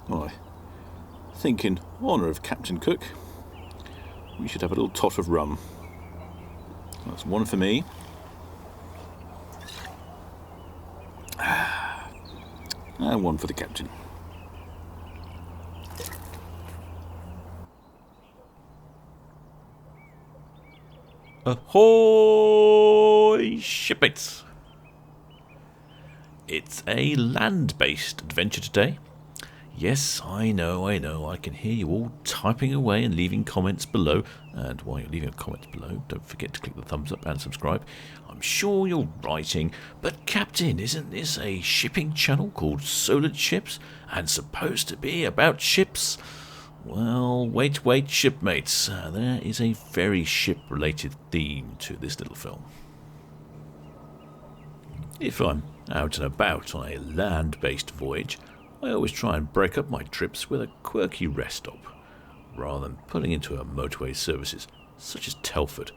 Well, I think in honour of Captain Cook, we should have a little tot of rum. That's one for me. And one for the captain. Ahoy, shipmates! It's a land-based adventure today. Yes, I know, I can hear you all typing away and leaving comments below. And while you're leaving comments below, don't forget to click the thumbs up and subscribe. I'm sure you're writing, but Captain, isn't this a shipping channel called Solent Ships and supposed to be about ships? Well, wait, shipmates. There is a very ship-related theme to this little film. If I'm out and about on a land-based voyage, I always try and break up my trips with a quirky rest stop, rather than pulling into a motorway services such as Telford,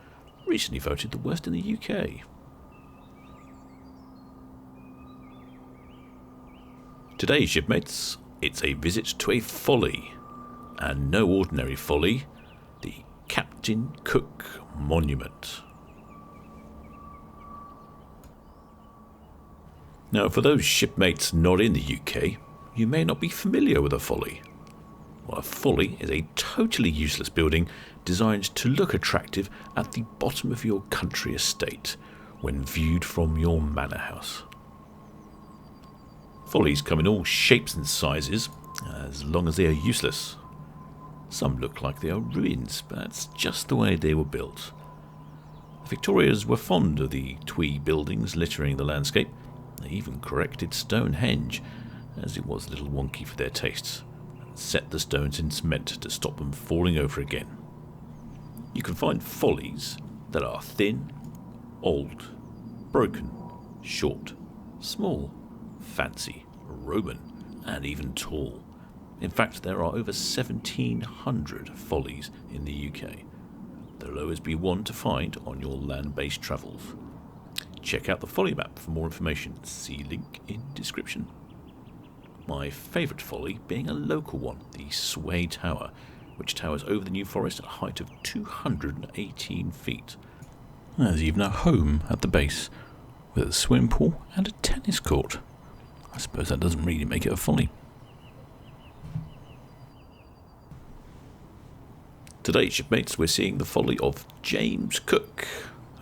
recently voted the worst in the UK. Today, shipmates, it's a visit to a folly, and no ordinary folly, the Captain Cook Monument. Now, for those shipmates not in the UK, you may not be familiar with a folly. Well, a folly is a totally useless building designed to look attractive at the bottom of your country estate when viewed from your manor house. Follies come in all shapes and sizes, as long as they are useless. Some look like they are ruins, but that's just the way they were built. The Victorians were fond of the twee buildings littering the landscape. They even corrected Stonehenge, as it was a little wonky for their tastes, and set the stones in cement to stop them falling over again. You can find follies that are thin, old, broken, short, small, fancy, Roman, and even tall. In fact, there are over 1,700 follies in the UK. There'll always be one to find on your land-based travels. Check out the folly map for more information. See link in description. My favourite folly being a local one, the Sway Tower, which towers over the New Forest at a height of 218 feet. There's even a home at the base, with a swimming pool and a tennis court. I suppose that doesn't really make it a folly. Today, shipmates, we're seeing the folly of James Cook,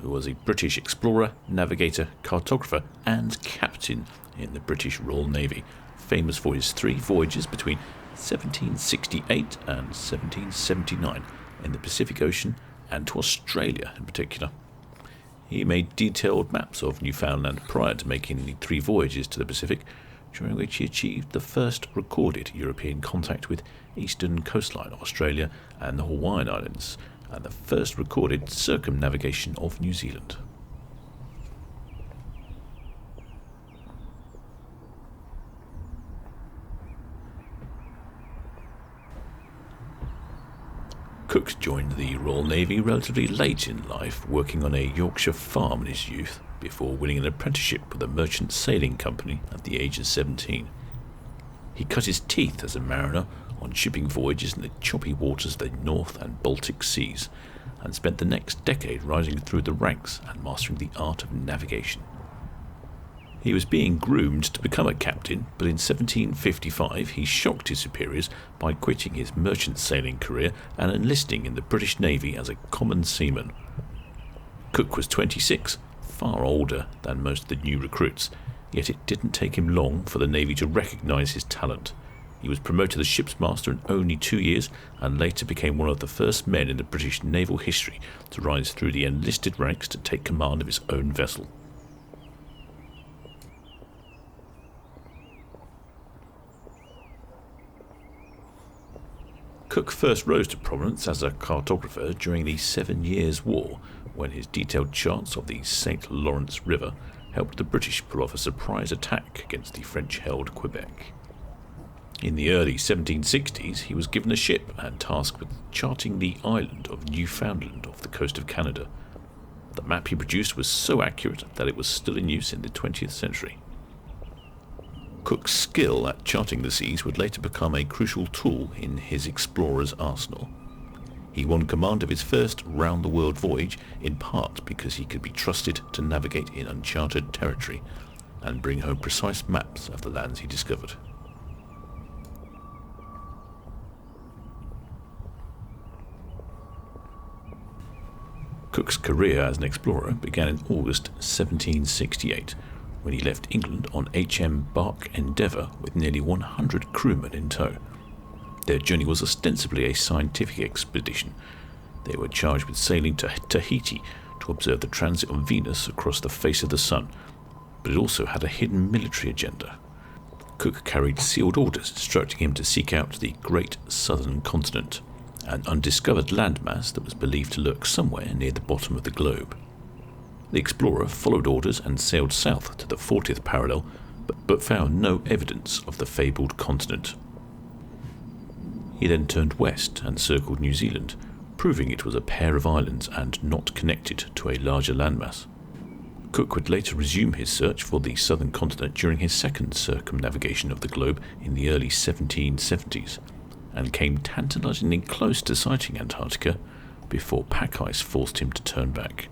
who was a British explorer, navigator, cartographer and captain in the British Royal Navy, famous for his 3 voyages between 1768 and 1779 in the Pacific Ocean and to Australia in particular. He made detailed maps of Newfoundland prior to making the 3 voyages to the Pacific, during which he achieved the first recorded European contact with eastern coastline Australia and the Hawaiian Islands, and the first recorded circumnavigation of New Zealand. Cook joined the Royal Navy relatively late in life, working on a Yorkshire farm in his youth, before winning an apprenticeship with a merchant sailing company at the age of 17. He cut his teeth as a mariner on shipping voyages in the choppy waters of the North and Baltic Seas, and spent the next decade rising through the ranks and mastering the art of navigation. He was being groomed to become a captain, but in 1755 he shocked his superiors by quitting his merchant sailing career and enlisting in the British Navy as a common seaman. Cook was 26, far older than most of the new recruits, yet it didn't take him long for the Navy to recognise his talent. He was promoted as ship's master in only 2 years, and later became one of the first men in the British naval history to rise through the enlisted ranks to take command of his own vessel. Cook first rose to prominence as a cartographer during the 7 Years' War, when his detailed charts of the St. Lawrence River helped the British pull off a surprise attack against the French-held Quebec. In the early 1760s, he was given a ship and tasked with charting the island of Newfoundland off the coast of Canada. The map he produced was so accurate that it was still in use in the 20th century. Cook's skill at charting the seas would later become a crucial tool in his explorer's arsenal. He won command of his first round-the-world voyage in part because he could be trusted to navigate in uncharted territory and bring home precise maps of the lands he discovered. Cook's career as an explorer began in August 1768, when he left England on HM Bark Endeavour with nearly 100 crewmen in tow. Their journey was ostensibly a scientific expedition. They were charged with sailing to Tahiti to observe the transit of Venus across the face of the sun, but it also had a hidden military agenda. Cook carried sealed orders instructing him to seek out the Great Southern Continent, an undiscovered landmass that was believed to lurk somewhere near the bottom of the globe. The explorer followed orders and sailed south to the 40th parallel, but found no evidence of the fabled continent. He then turned west and circled New Zealand, proving it was a pair of islands and not connected to a larger landmass. Cook would later resume his search for the southern continent during his second circumnavigation of the globe in the early 1770s, and came tantalizingly close to sighting Antarctica before pack ice forced him to turn back.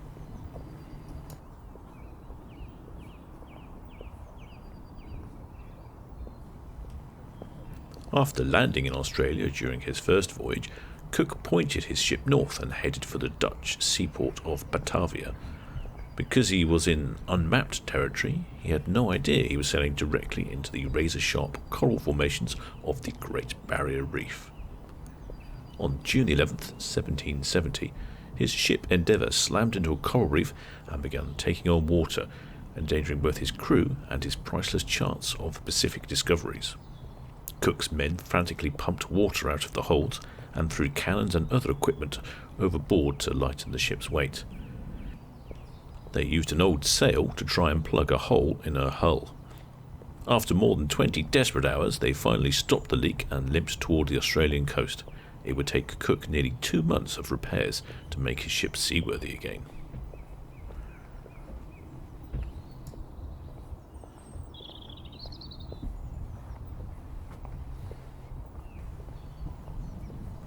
After landing in Australia during his first voyage, Cook pointed his ship north and headed for the Dutch seaport of Batavia. Because he was in unmapped territory, he had no idea he was sailing directly into the razor-sharp coral formations of the Great Barrier Reef. On June 11th, 1770, his ship Endeavour slammed into a coral reef and began taking on water, endangering both his crew and his priceless charts of Pacific discoveries. Cook's men frantically pumped water out of the holds and threw cannons and other equipment overboard to lighten the ship's weight. They used an old sail to try and plug a hole in her hull. After more than 20 desperate hours, they finally stopped the leak and limped toward the Australian coast. It would take Cook nearly 2 months of repairs to make his ship seaworthy again.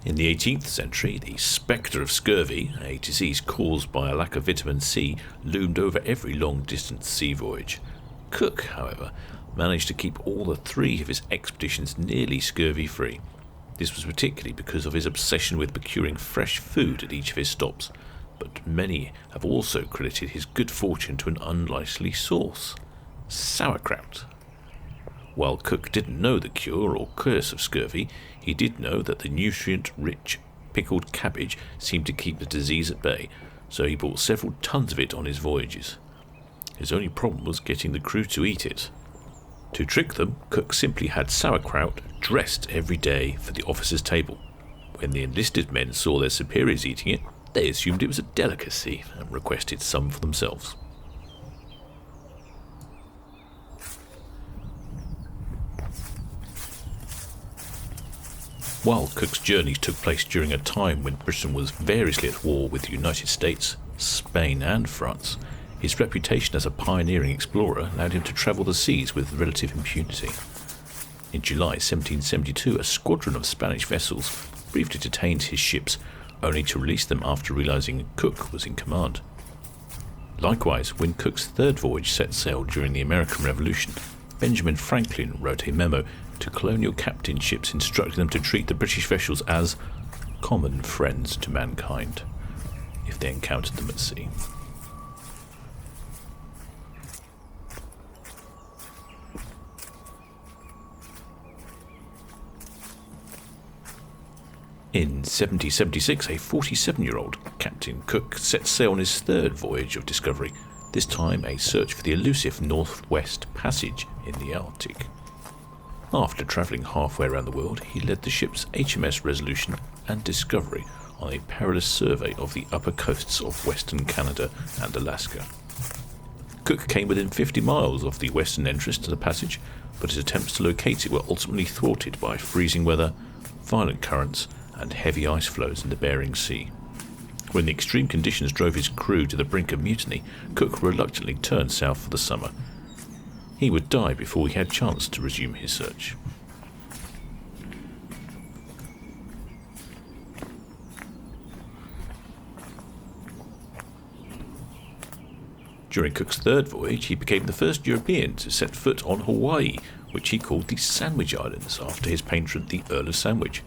In the 18th century, the spectre of scurvy, a disease caused by a lack of vitamin C, loomed over every long-distance sea voyage. Cook, however, managed to keep all the 3 of his expeditions nearly scurvy-free. This was particularly because of his obsession with procuring fresh food at each of his stops, but many have also credited his good fortune to an unlikely source: sauerkraut. While Cook didn't know the cure or curse of scurvy, he did know that the nutrient-rich pickled cabbage seemed to keep the disease at bay, so he bought several tons of it on his voyages. His only problem was getting the crew to eat it. To trick them, Cook simply had sauerkraut dressed every day for the officers' table. When the enlisted men saw their superiors eating it, they assumed it was a delicacy and requested some for themselves. While Cook's journeys took place during a time when Britain was variously at war with the United States, Spain and France, his reputation as a pioneering explorer allowed him to travel the seas with relative impunity. In July 1772, a squadron of Spanish vessels briefly detained his ships, only to release them after realizing Cook was in command. Likewise, when Cook's third voyage set sail during the American Revolution, Benjamin Franklin wrote a memo to colonial captain ships instructing them to treat the British vessels as common friends to mankind if they encountered them at sea. In 1776, a 47-year-old Captain Cook set sail on his third voyage of discovery, this time a search for the elusive Northwest Passage in the Arctic. After travelling halfway around the world, he led the ships HMS Resolution and Discovery on a perilous survey of the upper coasts of Western Canada and Alaska. Cook came within 50 miles of the western entrance to the passage, but his attempts to locate it were ultimately thwarted by freezing weather, violent currents, and heavy ice flows in the Bering Sea. When the extreme conditions drove his crew to the brink of mutiny, Cook reluctantly turned south for the summer. He would die before he had chance to resume his search. During Cook's third voyage, he became the first European to set foot on Hawaii, which he called the Sandwich Islands after his patron, the Earl of Sandwich.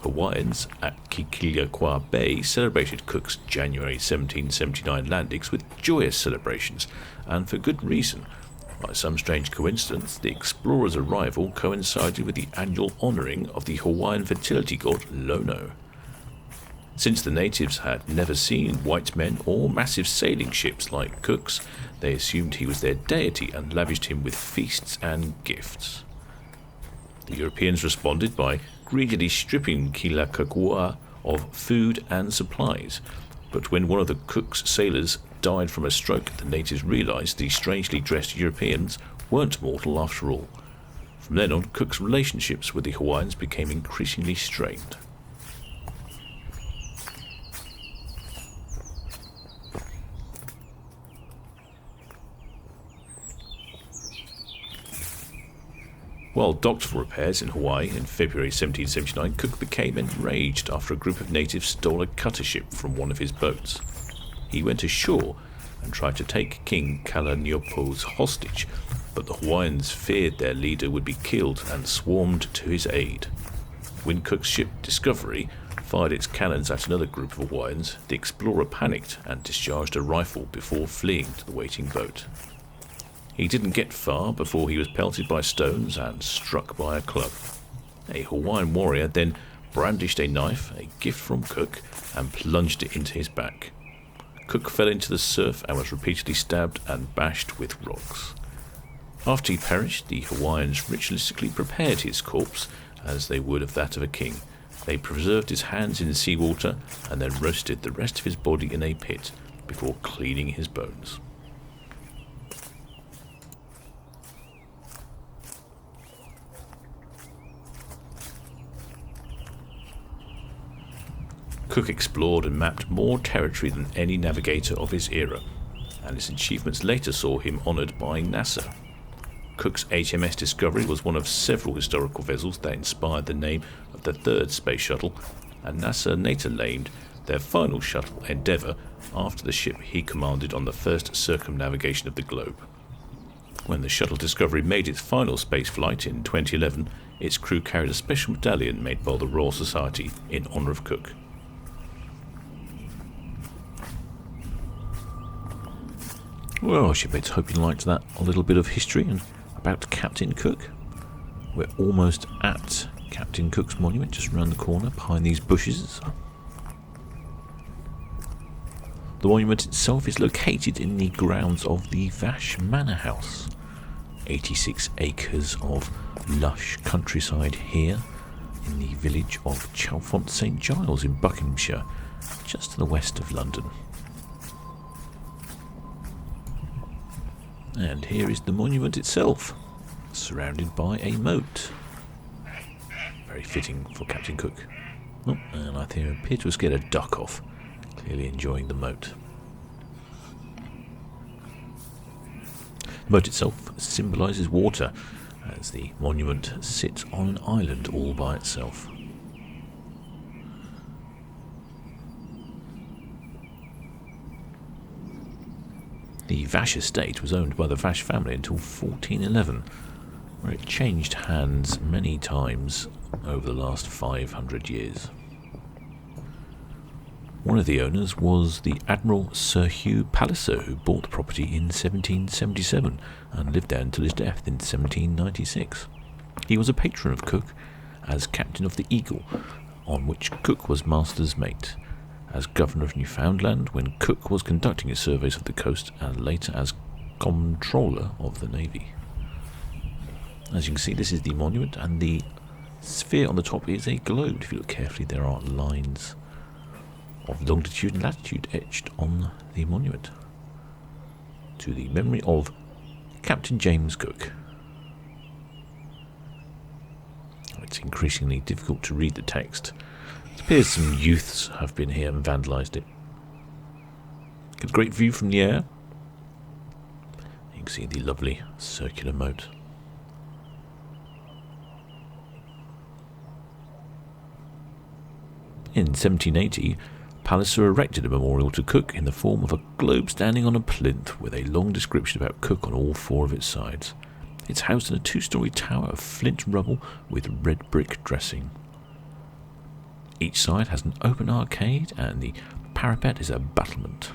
Hawaiians at Kikilakwa Bay celebrated Cook's January 1779 landings with joyous celebrations, and for good reason. By some strange coincidence, the explorer's arrival coincided with the annual honouring of the Hawaiian fertility god Lono. Since the natives had never seen white men or massive sailing ships like Cook's, they assumed he was their deity and lavished him with feasts and gifts. The Europeans responded by greedily stripping Kilakakua of food and supplies, but when one of the Cook's sailors died from a stroke, the natives realised the strangely dressed Europeans weren't mortal after all. From then on, Cook's relationships with the Hawaiians became increasingly strained. While docked for repairs in Hawaii in February 1779, Cook became enraged after a group of natives stole a cutter ship from one of his boats. He went ashore and tried to take King Kalaniʻopu's hostage, but the Hawaiians feared their leader would be killed and swarmed to his aid. When Cook's ship Discovery fired its cannons at another group of Hawaiians, the explorer panicked and discharged a rifle before fleeing to the waiting boat. He didn't get far before he was pelted by stones and struck by a club. A Hawaiian warrior then brandished a knife, a gift from Cook, and plunged it into his back. Cook fell into the surf and was repeatedly stabbed and bashed with rocks. After he perished, the Hawaiians ritualistically prepared his corpse as they would of that of a king. They preserved his hands in seawater and then roasted the rest of his body in a pit before cleaning his bones. Cook explored and mapped more territory than any navigator of his era, and his achievements later saw him honoured by NASA. Cook's HMS Discovery was one of several historical vessels that inspired the name of the third space shuttle, and NASA later named their final shuttle Endeavour after the ship he commanded on the first circumnavigation of the globe. When the shuttle Discovery made its final space flight in 2011, its crew carried a special medallion made by the Royal Society in honour of Cook. Well, shipmates, hope you liked that a little bit of history and about Captain Cook. We're almost at Captain Cook's monument, just around the corner, behind these bushes. The monument itself is located in the grounds of the Vache Manor House. 86 acres of lush countryside here in the village of Chalfont St Giles in Buckinghamshire, just to the west of London. And here is the monument itself, surrounded by a moat. Very fitting for Captain Cook. Oh, and I think I appear to have scared a duck off, clearly enjoying the moat. The moat itself symbolises water, as the monument sits on an island all by itself. The Vache estate was owned by the Vache family until 1411, where it changed hands many times over the last 500 years. One of the owners was the Admiral Sir Hugh Palliser, who bought the property in 1777 and lived there until his death in 1796. He was a patron of Cook as captain of the Eagle, on which Cook was master's mate, as Governor of Newfoundland when Cook was conducting his surveys of the coast, and later as Comptroller of the Navy. As you can see, this is the monument, and the sphere on the top is a globe. If you look carefully, there are lines of longitude and latitude etched on the monument to the memory of Captain James Cook. It's increasingly difficult to read the text. It appears some youths have been here and vandalised it. Get a great view from the air. A You can see the lovely circular moat. In 1780, Palliser erected a memorial to Cook in the form of a globe standing on a plinth with a long description about Cook on all 4 of its sides. It's housed in a 2-storey tower of flint rubble with red brick dressing. Each side has an open arcade and the parapet is a battlement.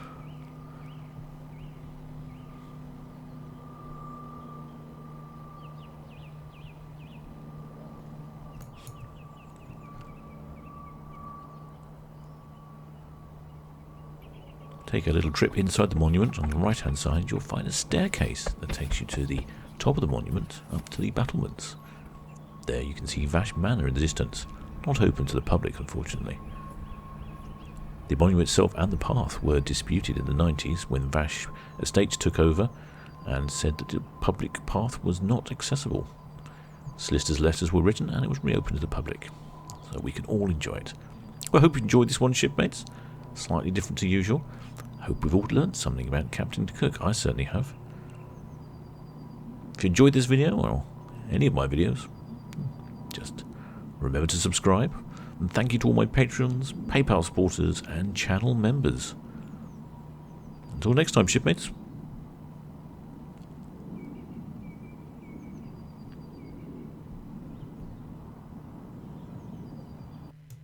Take a little trip inside the monument. On the right hand side you'll find a staircase that takes you to the top of the monument up to the battlements. There you can see Vache Manor in the distance, not open to the public unfortunately. The monument itself and the path were disputed in the 90s when Vache Estates took over and said that the public path was not accessible. Solicitors' letters were written and it was reopened to the public, so we can all enjoy it. Well, I hope you enjoyed this one, shipmates. Slightly different to usual. Hope we've all learned something about Captain Cook. I certainly have. If you enjoyed this video or any of my videos, just remember to subscribe. And thank you to all my patrons, PayPal supporters and channel members. Until next time, shipmates.